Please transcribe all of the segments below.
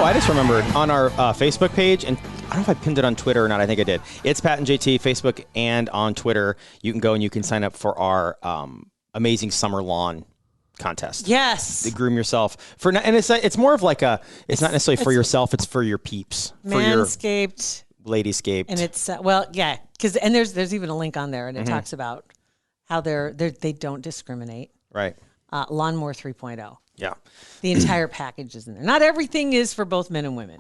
I just remembered on our Facebook page, and I don't know if I pinned it on Twitter or not. I think I did. It's Pat and JT, Facebook and on Twitter. You can go and you can sign up for our amazing summer lawn contest. Yes. To groom yourself and it's more of like it's not necessarily for yourself, it's for your peeps. Manscaped. For your Ladyscaped. And it's and there's even a link on there, and it talks about how they don't discriminate. Right. Lawnmower 3.0. Yeah. The entire package is in there. Not everything is for both men and women.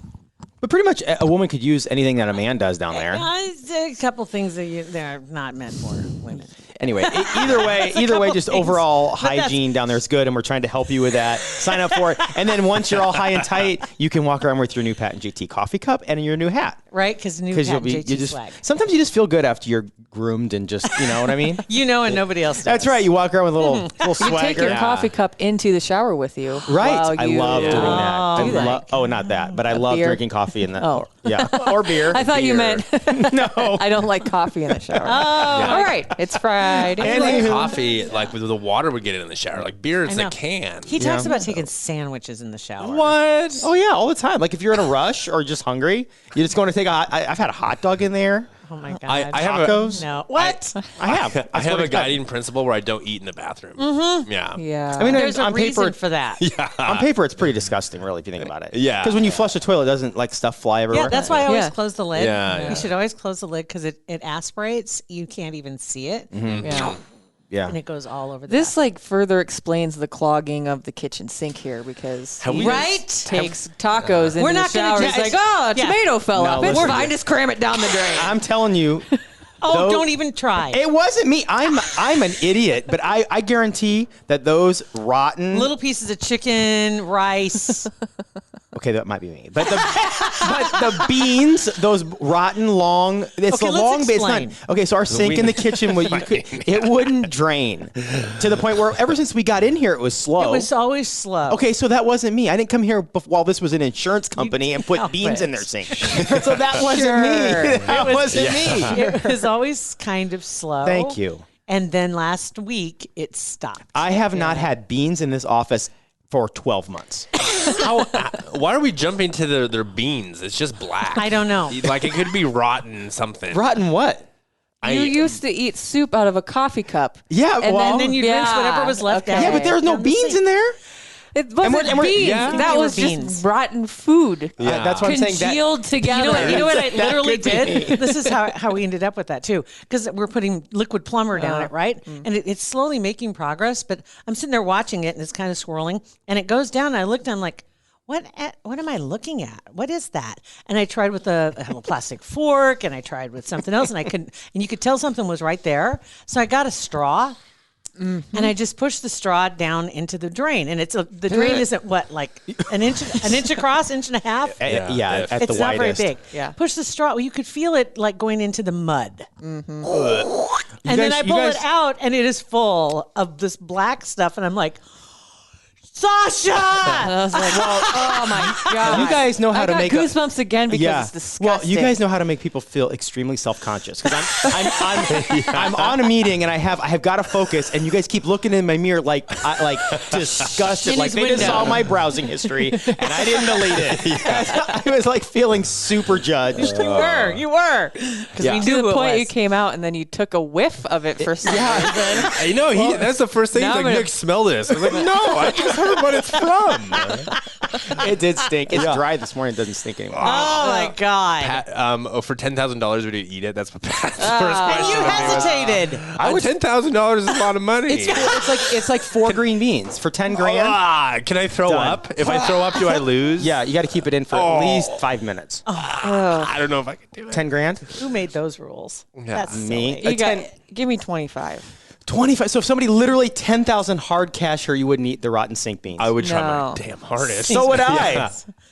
But pretty much a woman could use anything that a man does down there. A couple things that they're not meant for women. Anyway, either way, just overall hygiene down there is good, and we're trying to help you with that. Sign up for it, and then once you're all high and tight, you can walk around with your new Pat and JT coffee cup and your new hat. Right, because new Pat and JT swag. Sometimes you just feel good after you're groomed and just, you know what I mean? And nobody else does. That's right. You walk around with a little swagger. You take your coffee cup into the shower with you. Right. I love doing that. Not that, but I love beer? drinking coffee in that. Oh. Or beer. I thought you meant. No. I don't like coffee in the shower. All right. It's Friday. I like coffee, like with the water we get in the shower. Like beer, it's a can. He talks about taking sandwiches in the shower. What? Oh, yeah, all the time. Like if you're in a rush or just hungry, you're just going to take I've had a hot dog in there. Oh, my God. I have Tacos? No. What? I have. I have a guiding principle where I don't eat in the bathroom. Mm-hmm. Yeah. Yeah. I mean, There's on a reason paper, for that. Yeah. on paper, it's pretty disgusting, really, if you think about it. Yeah. Because when you flush the toilet, doesn't like stuff fly everywhere? Yeah, that's why I always Yeah. close the lid. Yeah. You should always close the lid because it aspirates. You can't even see it. Yeah. Yeah. And it goes all over the This further explains the clogging of the kitchen sink here because Have we- he Right? takes tacos into We're the not gonna shower. do- He's like, it's- oh, a yeah. tomato fell No, up. It's listen. fine. Just cram it down the drain. I'm telling you. Oh, don't even try. It wasn't me. I'm an idiot, but I guarantee that those rotten Little pieces of chicken, rice. Okay, that might be me. But the beans, those rotten long. It's Okay, the let's long base. explain. Okay, so our sink in the kitchen, it wouldn't drain to the point where ever since we got in here, it was slow. It was always slow. Okay, so that wasn't me. I didn't come here while this was an insurance company and put help beans it. in their sink. So that wasn't me. Sure. That wasn't me. It was always kind of slow. Thank you. And then last week, it stopped. I have not had beans in this office for 12 months. Why are we jumping to their beans? It's just black. I don't know. Like it could be rotten something. Rotten what? You used to eat soup out of a coffee cup. Yeah, And then you'd rinse whatever was left out. Yeah, but there's no Down the beans sink. in there. It wasn't and we're- beans. yeah. That They were was beans. just rotten food. Yeah. That's what I'm saying. Congealed together. You know what I That literally could be. did? This is how we ended up with that too. Because we're putting liquid plumber down it, right? And it's slowly making progress, but I'm sitting there watching it and it's kind of swirling and it goes down and I looked and I'm like, what am I looking at? What is that? And I tried with a plastic fork and I tried with something else and I couldn't, and you could tell something was right there. So I got a straw. And I just pushed the straw down into the drain, and the drain isn't what, like an inch across, inch and a half. Yeah, at It's the not widest. very big. Yeah. Push the straw. Well, you could feel it like going into the mud. And then guys- I you pull guys- it out, and it is full of this black stuff, and I'm like, Sasha! I was like, oh my God. You guys know how I to got make goosebumps again because it's disgusting. Well, you guys know how to make people feel extremely self-conscious because I'm on a meeting and I have got to focus, and you guys keep looking in my mirror like disgusted, In like his they just window. saw my browsing history and I didn't delete it. I was like feeling super judged. You were. Because we to knew the who it point was. you came out and then you took a whiff of it for some reason. I know. That's the first thing. He's now like, I'm gonna- Nick, smell this. I was like, no, I just heard what it's from. It did stink. It's dry this morning. It doesn't stink anymore. Oh, my God. Pat, for $10,000, would you eat it? That's what Pat's first And question. you hesitated. $10,000 is a lot of money. It's like 4 green beans for 10 grand. Can I throw Done. up? If I throw up, do I lose? Yeah, you got to keep it in for at least 5 minutes. I don't know if I can do it. 10 grand? Who made those rules? That's Me. silly. You got, give me 25. 25. So if somebody literally 10,000 hard cash here, you wouldn't eat the rotten sink beans. I would try No. my damn hardest. So would I. Yeah.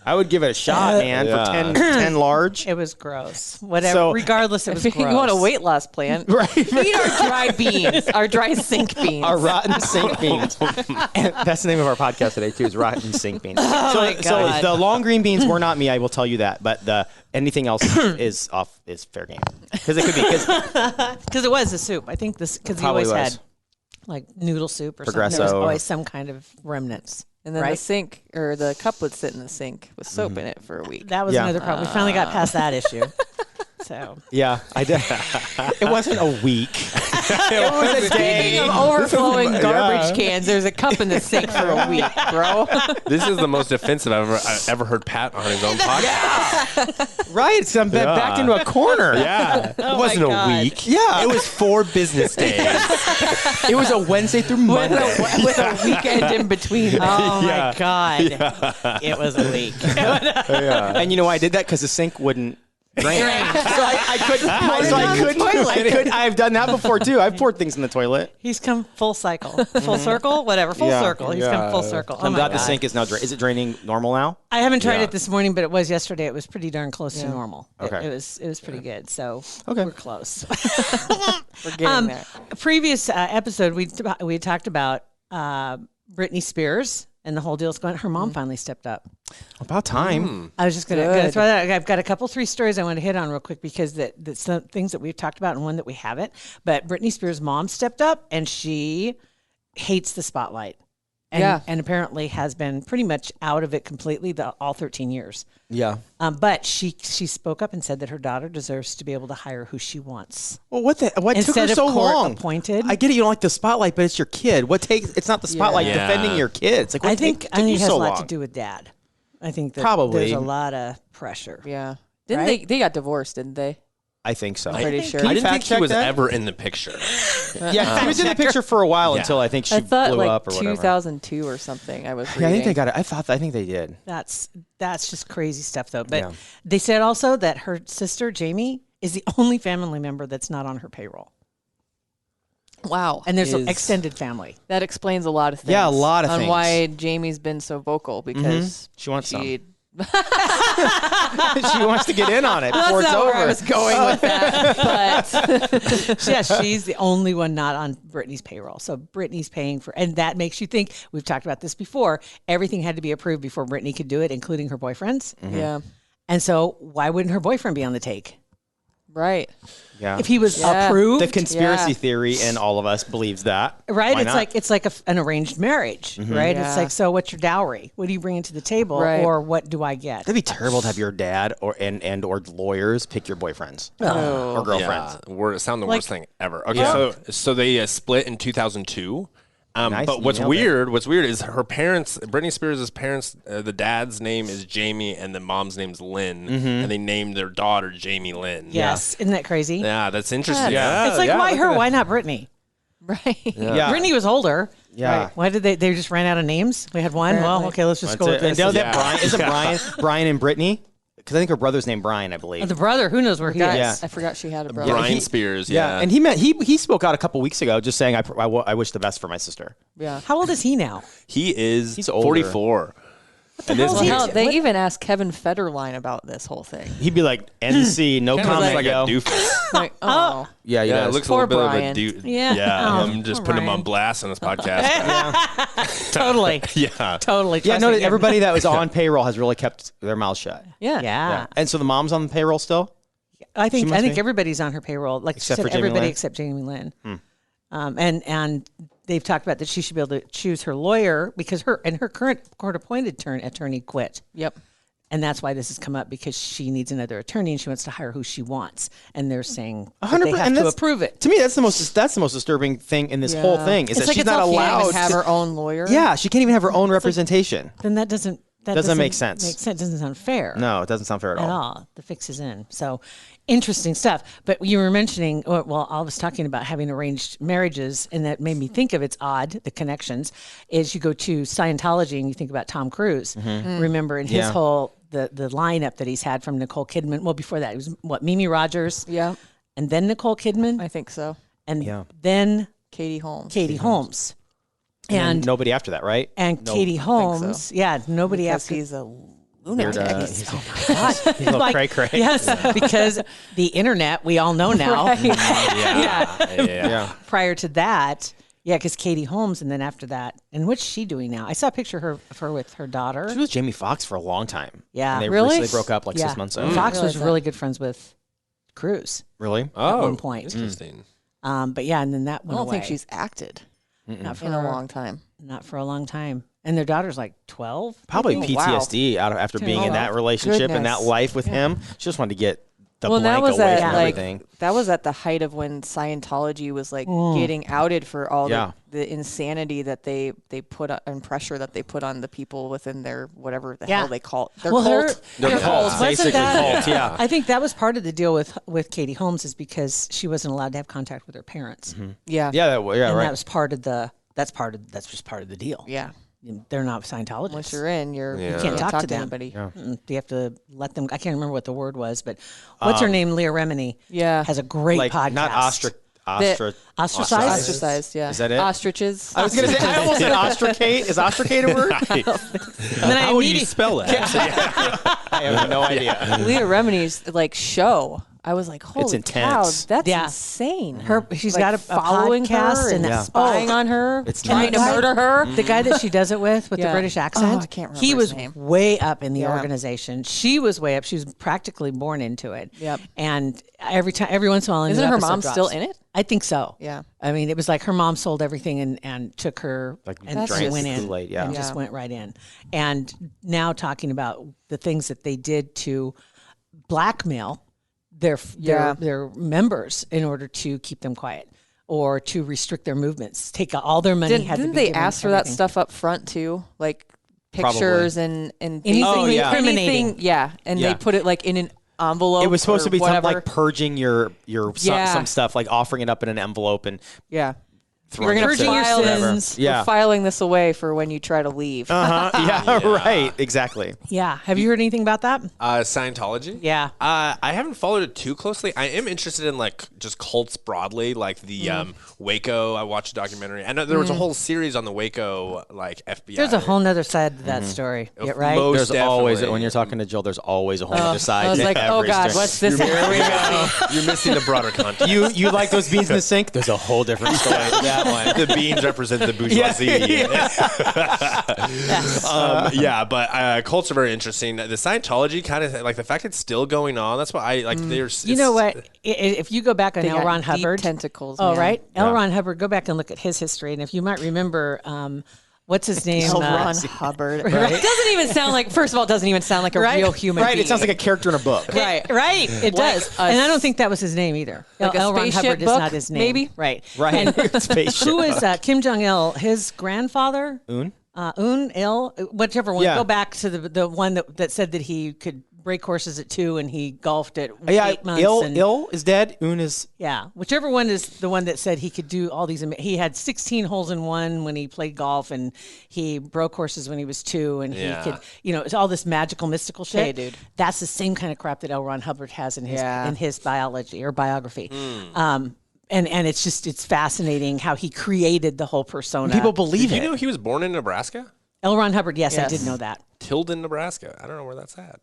I would give it a shot, man, Yeah. for 10 large. It was gross. Whatever. So- Regardless, it was If you gross. want a weight loss plan, Right. eat our dry beans, our dry sink beans. Our rotten sink beans. And that's the name of our podcast today, too, is Rotten Sink Beans. my so God. the long green beans were not me, I will tell you that. But anything else is fair game. Because it could be. Because it was a soup. I think this, because he Probably always was. had like noodle soup or something. There was Progresso. always some kind of remnants. And then Right. the sink or the cup would sit in the sink with soap in it for a week. That was Yeah. another problem. We finally got past that issue. So Yeah, I did. It wasn't a week. It was a day. Speaking of overflowing garbage cans, there's a cup in the sink for a week, bro. This is the most offensive I've ever heard Pat on his own podcast. Right, so I'm backed into a corner. Yeah. It wasn't a God. week. Yeah. It was 4 business days. It was a Wednesday through Monday. With a weekend in between. oh my God. It was a week. And you know why I did that? Because the sink wouldn't drain. So I couldn't. I've done that before too. I've poured things in the toilet. He's come full cycle. Full circle? Whatever. Full Yeah. circle. He's come full circle. Oh I'm my glad God. the sink is now is it draining normal now? I haven't tried Yeah. it this morning, but it was yesterday. It was pretty darn close to normal. Okay. It was pretty good. So Okay. we're close. We're getting there. A previous episode, we talked about Britney Spears and the whole deal's going. Her mom finally stepped up. About time. I was just going to throw that. I've got a couple, 3 stories I want to hit on real quick because that's some things that we've talked about and one that we haven't. But Britney Spears' mom stepped up and she hates the spotlight. And apparently has been pretty much out of it completely all 13 years. Yeah. But she spoke up and said that her daughter deserves to be able to hire who she wants. Well, what took her Instead of so court long? appointed. I get it. You don't like the spotlight, but it's your kid. It's not the spotlight Yeah. defending your kids. Like, what I think took you it has so a lot long? to do with dad. I think that Probably. there's a lot of pressure. Yeah. Didn't Right? they got divorced, didn't they? I think so. Pretty sure. Can I you didn't think fact he check was that? ever in the picture. Yeah, he was in the picture for a while Yeah. until I think she I thought blew like up or whatever. 2002 or something. I was reading. Yeah, I think they got it. I think they did. That's just crazy stuff, though. But Yeah. they said also that her sister Jamie is the only family member that's not on her payroll, Wow. and there's an Is- extended family. That explains a lot of things. Yeah, a lot of on things. why Jamie's been so vocal because She wants some. she. She wants to get in on it before That's it's not over. where I was going with that, but Yeah, she's the only one not on Britney's payroll. So Britney's paying for, and that makes you think. We've talked about this before. Everything had to be approved before Britney could do it, including her boyfriend's. yeah, And so, why wouldn't her boyfriend be on the take right. Yeah. if he was Yeah. approved? The conspiracy Yeah. theory in all of us believes that. Right, Why not? it's like an arranged marriage, right? Yeah. It's like, so what's your dowry? What do you bring to the table, Right. or what do I get? That'd be terrible to have your dad or lawyers pick your boyfriends or girlfriends. It sound the worst thing ever. Okay, so they split in 2002. Nice, But what's nailed it. weird is her parents, Britney Spears' parents, the dad's name is Jamie and the mom's name's Lynn, and they named their daughter Jamie Lynn. Yes, isn't that crazy? Yeah, that's interesting. Yeah. It's like, yeah, why look her? at that. Why not Britney? Right. Yeah. Britney was older. Yeah. Right. Why did they just ran out of names? We had one. Well, Apparently. okay, let's just go with And this. know that Yeah. Brian isn't Brian and Brittany? Because I think her brother's named Brian, I believe. The brother, who knows where he Guys, is? I forgot she had a brother. Brian he- Spears, yeah, and he spoke out a couple weeks ago, just saying I wish the best for my sister. Yeah. How old is he now? he's older. 44. And hell is he? Hell, they even asked Kevin Federline about this whole thing. He'd be like, NC, no Kind of comment, looks like yo. a doofus. Like, oh, Yeah, he Yeah, it does. looks Poor a little bit Brian. of a dude. Yeah. Oh, I'm just poor putting him Brian. on blast on this podcast. Totally. Yeah. Totally. Yeah, Trust no, me. everybody that was on payroll has really kept their mouth shut. yeah. Yeah. And so the mom's on the payroll still? I think must be. everybody's on her payroll, like Except she for said, Jamie everybody Lynn? except Jamie Lynn. And they've talked about that she should be able to choose her lawyer because her current court-appointed attorney quit, Yep. and that's why this has come up because she needs another attorney and she wants to hire who she wants, and they're saying that 100%, they have and to that's- approve it. To me, that's the most disturbing thing in this whole thing is It's that like she's it's not all Can't allowed even have to her own lawyer. Yeah, she can't even have her own representation. Then that doesn't make sense. Make sense. Doesn't sound fair. No, it doesn't sound fair at At all. all. The fix is in. So interesting stuff. But you were mentioning, well, I was talking about having arranged marriages, and that made me think of it's odd, the connections, is you go to Scientology and you think about Tom Cruise. Remember in his Yeah. whole, the lineup that he's had from Nicole Kidman. Well, before that, it was Mimi Rogers, Yeah. and then Nicole Kidman, I think so. and Yeah. then Katie Holmes. Katie Holmes. And nobody after that, right? And Katie Holmes, yeah, nobody Because after. he's a Weird, lunatic. he's God. a little Like, cray-cray. Yes, because the internet, we all know now. Yeah. Prior to that, yeah, because Katie Holmes, and then after that, and what's she doing now? I saw a picture of her with her daughter. She was Jamie Foxx for a long time. Yeah. And they Really? recently broke up like 6 months ago. Fox realize was that. really good friends with Cruise Really? Oh, one point. Interesting. But yeah, and then that I went don't away. think she's acted not for in a long time. Not for a long time. and their daughter's like 12. Probably maybe? PTSD after being in that relationship and that Goodness. life with him. She just wanted to get the Well, that blank was away at from like everything. that was at the height of when Scientology was like getting outed for all Yeah. the insanity that they put and pressure that they put on the people within their whatever the Yeah. hell they call it. Their Well, cult. Their cult, Wasn't basically that- cult, yeah. I think that was part of the deal with Katie Holmes is because she wasn't allowed to have contact with her parents. Yeah. Yeah, And right. that was part of that's just part of the deal. Yeah. They're not Scientologists. Once you're in, You you can't talk to them. anybody. You have to let them. I can't remember what the word was, but what's her name? Leah Remini. Yeah. has a great Like podcast. not Ostracized. Ostracized, yeah. Is that it? Ostriches. I was going to say, I almost said ostracate. Is ostracate a word? And then How would you spell that? I have no idea. Leah Remini's like show. I was like, holy intense. cow, that's Yeah. insane. She's Like, got a following podcast her and and spying on her, It's trying to nuts. murder her. The guy that she does it with the Yeah. British accent, Oh, I can't remember he his was name. way up in the Yeah. organization. She was way up. She was practically born into it. Yep. And every once in a while, a new Isn't her episode mom still drops. in it? I think so. Yeah. I mean, it was like her mom sold everything and took her Like, and drank just the went in Kool-Aid, yeah. and Yeah. just went right in. And now talking about the things that they did to blackmail their members in order to keep them quiet or to restrict their movements, take all their money. Didn't they ask for that stuff up front too? Like pictures and Anything Oh, yeah. incriminating. Yeah. And Yeah. they put it like in an envelope. It was supposed or to be something whatever. like purging your Yeah. some stuff, like offering it up in an envelope and Yeah. throwing You're it gonna to file whatever. sins. We're Yeah. filing this away for when you try to leave. Yeah, right. Exactly. Yeah. Have you heard anything about that? Scientology? Yeah. I haven't followed it too closely. I am interested in like just cults broadly, like the Waco. I watched a documentary. I know there was a whole series on the Waco like FBI. There's a whole nother side to that story. Yeah, right? Most There's always, definitely. when you're talking to Jill, there's always a whole other side. I was to like, oh every God, story. what's this? Here we go. You're missing the broader context. You like those beans in the sink? There's a whole different story to that one. The beans represent the bourgeoisie. But cults are very interesting. The Scientology kind of like the fact it's still going on. That's why I like. There's You know what? If you go back on They L. got Ron deep Hubbard. tentacles. Oh, man. right. L. Ron Hubbard, go back and look at his history. And if you might remember, what's his name? L. Ron Hubbard. Right. It doesn't even sound like. First of all, it doesn't even sound like a Right. real human. Right. being. It sounds like a character in a book. right. Right, it Like does. a And I don't think that was his name either. Like a L. Ron spaceship Hubbard is book, not his name. maybe? Right. Right. And Spaceship. who is Kim Jong-il? His grandfather? Un? Il, whichever one. Yeah. Go back to the one that said that he could break horses at 2 and he golfed at Yeah, 8 months. and, Il is dead. Un is. Yeah, whichever one is the one that said he could do all these. He had 16 holes in one when he played golf, and he broke horses when he was 2, and Yeah. he could, it's all this magical, mystical shit. Hey, dude. That's the same kind of crap that L. Ron Hubbard has in his biology or biography. And it's fascinating how he created the whole persona. People believe Did you it. know he was born in Nebraska? L. Ron Hubbard, yes, I Yes. did know that. Tilden, Nebraska. I don't know where that's at.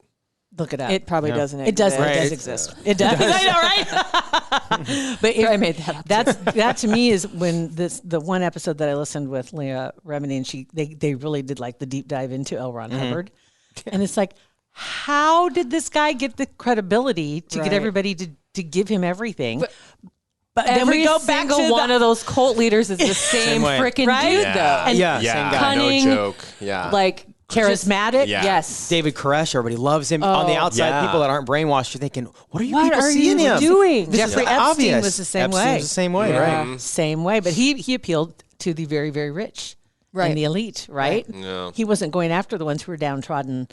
Look it up. It probably doesn't. It does. exist. It does Right. exist. It does. I know, right? But I made that up. that to me is when the one episode that I listened with Leah Remini, and they really did like the deep dive into L. Ron Hubbard, and it's like, how did this guy get the credibility to get Right. everybody to give him everything? But then Every we go back single to one of those cult leaders is the same way. freaking Right? dude, Yeah. though. And- Yeah, Yeah, same guy. Cunning, no joke. Yeah. Like charismatic. Yeah. Yes. David Koresh, everybody loves him. On the outside, yeah. people that aren't brainwashed are thinking, "What are you What people are seeing you him doing? This is Jeffrey Epstein obvious. was the same Epstein way. was the same way, right? Same way, but he appealed to the very, very rich Right. and the elite, right? Yeah. He wasn't going after the ones who were downtrodden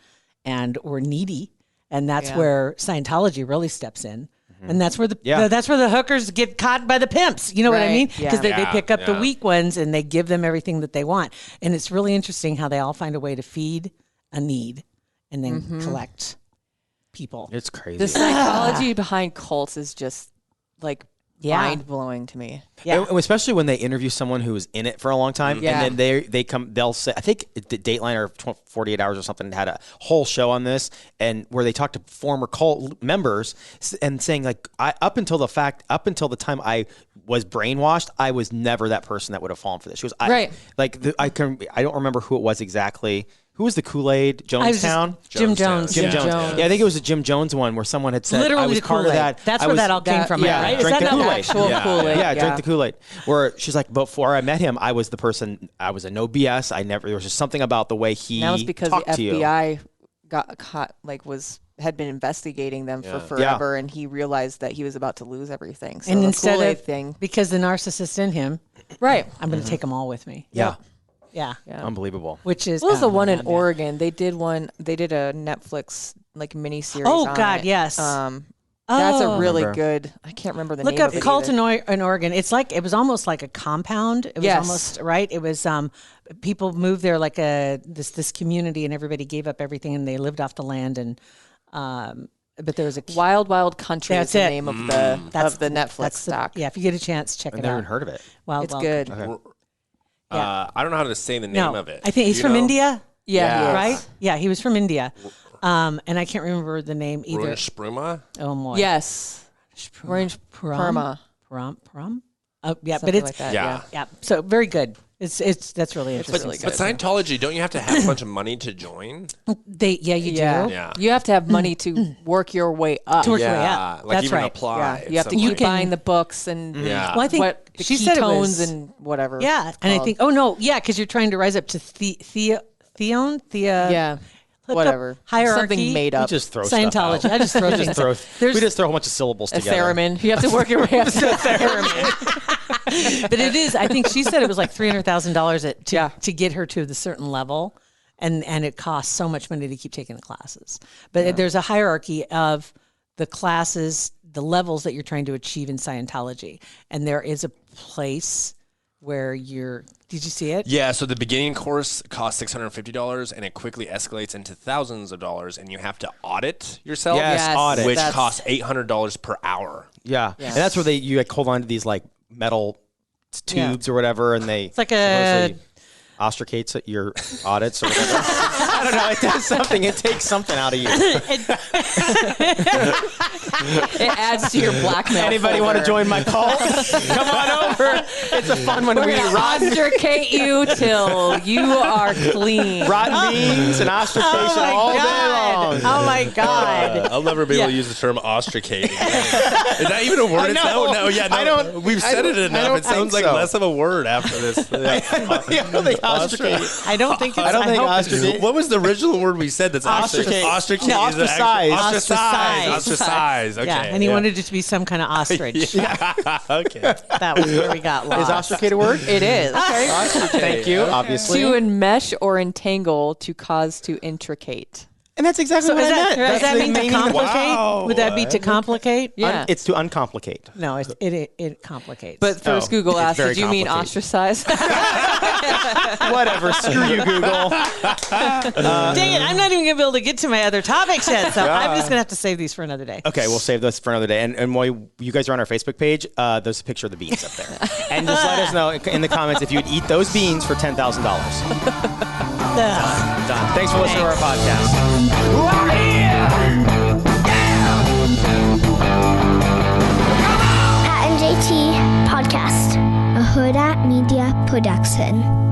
and were needy, and that's Yeah. where Scientology really steps in. And that's where Yeah. that's where the hookers get caught by the pimps. You know what I Right. mean? Yeah. Because they Yeah. pick up the Yeah. weak ones and they give them everything that they want. And it's really interesting how they all find a way to feed a need and then collect people. It's crazy. The psychology behind cults is just like Yeah. mind blowing to me. Yeah. And especially when they interview someone who was in it for a long time, Yeah. and then they'll say, I think Dateline or 48 Hours or something had a whole show on this, and where they talked to former cult members and saying like, up until the time I was brainwashed, I was never that person that would have fallen for this. She was Right. I don't remember who it was exactly who was the Kool-Aid Jonestown? Jim Jones. Jim Jones. Jones. Yeah, I think it was a Jim Jones one where someone had said, Literally I was the part of Kool-Aid. that. That's I where was- that all came from, yeah, right? Is drank that the not Kool-Aid. actual Kool-Aid? Yeah, drank the Kool-Aid. Where she's like, before I met him, I was the person, I was a no BS. There was just something about the way he That was because the talked to you. FBI got caught, had been investigating them for forever, and he realized that he was about to lose everything. So And the instead Kool-Aid of thing, because the narcissist in him, right? I'm going to take them all with me. Yeah. Yeah. Unbelievable. Which is What was the oh, one in man. Oregon? They did a Netflix mini series. Oh on God, it. yes. That's a really Remember. good. I can't remember the Look name up of it cult either. in Oregon. It's like it was almost like a compound. It was Yes. almost right. It was people moved there like this community, and everybody gave up everything, and they lived off the land. And but there was a Wild Country That's is the it. name of the Netflix doc. Yeah, if you get a chance, check I've it never out. even heard of it. Wild It's Wild good. Country. I don't know how to say the name No, of it. I think he's You from know? India. Yeah, he is. Right? Yeah, he was from India. And I can't remember the name either. Ruin Spruma? Oh my. Yes. Orange Perma. Prom. Oh yeah, but Something it's like that. Yeah. Yeah. so very good. It's that's really interesting. really But Scientology, don't you have to have a bunch of money to join? You do. Yeah. You have to have money to work your way up. To work your way Yeah, up. like That's even right. apply. Yeah, at you have to some keep point. buying the books and Yeah. Well, I think what the she said it ketones was and whatever. Yeah, it's and I called. think because you're trying to rise up to Thea. yeah, hook up whatever hierarchy. something made We up. just throw Scientology. stuff out. I just throw we things. just throw a bunch of syllables A together. theremin. You have to work your way up to a theremin. But it is. I think she said it was like $300,000 Yeah. to get her to the certain level, and it costs so much money to keep taking the classes. But there's a hierarchy of the classes, the levels that you're trying to achieve in Scientology, and there is a place where you're. Did you see it? Yeah, so the beginning course costs $650, and it quickly escalates into thousands of dollars, and you have to audit yourself. Yes, audit. Which That's- costs $800 per hour. Yeah. Yes. And that's where you like hold on to these like metal tubes or whatever, and they It's like a. ostracates at your audits or whatever. I don't know. It does something. It takes something out of you. It adds to your blackmail. Anybody want to join my cult? Come on over. It's a fun one. We're We eat gonna rotten, ostracate you till you are clean. rotten beans and ostracation all day long. Oh my God! I'll never be able to Yeah. use the term ostracating. Is that even a word? know. I don't. We've said it enough. It sounds like so. less of a word after this. Yeah. I don't think ostracate. I don't think it's. I don't think hope it's- ostracate. What was the original word we said? That's Ostracate. Ostracate. No, is the actual- ostracize. Ostracize. Okay. Yeah, and he wanted it to be some kind of ostrich. Okay. That was where we got lost. Is ostracate a word? It is. Thank you. Obviously. To enmesh or entangle, to cause to intricate. And that's exactly So what does I meant. that That's mean the to meaning. complicate? Wow. Would that be to complicate? Yeah. It's to uncomplicate. No, it complicates. But first, Google it's asked, very did you mean complicated. ostracize? Whatever. Screw you, Google. dang it, I'm not even gonna be able to get to my other topics yet. So I'm just gonna have to save these for another day. Okay, we'll save this for another day. And while you guys are on our Facebook page, there's a picture of the beans up there. And just let us know in the comments if you'd eat those beans for $10,000. Done. Thanks for listening to our podcast. Pat and JT Podcast, a Hurrdat Media Production.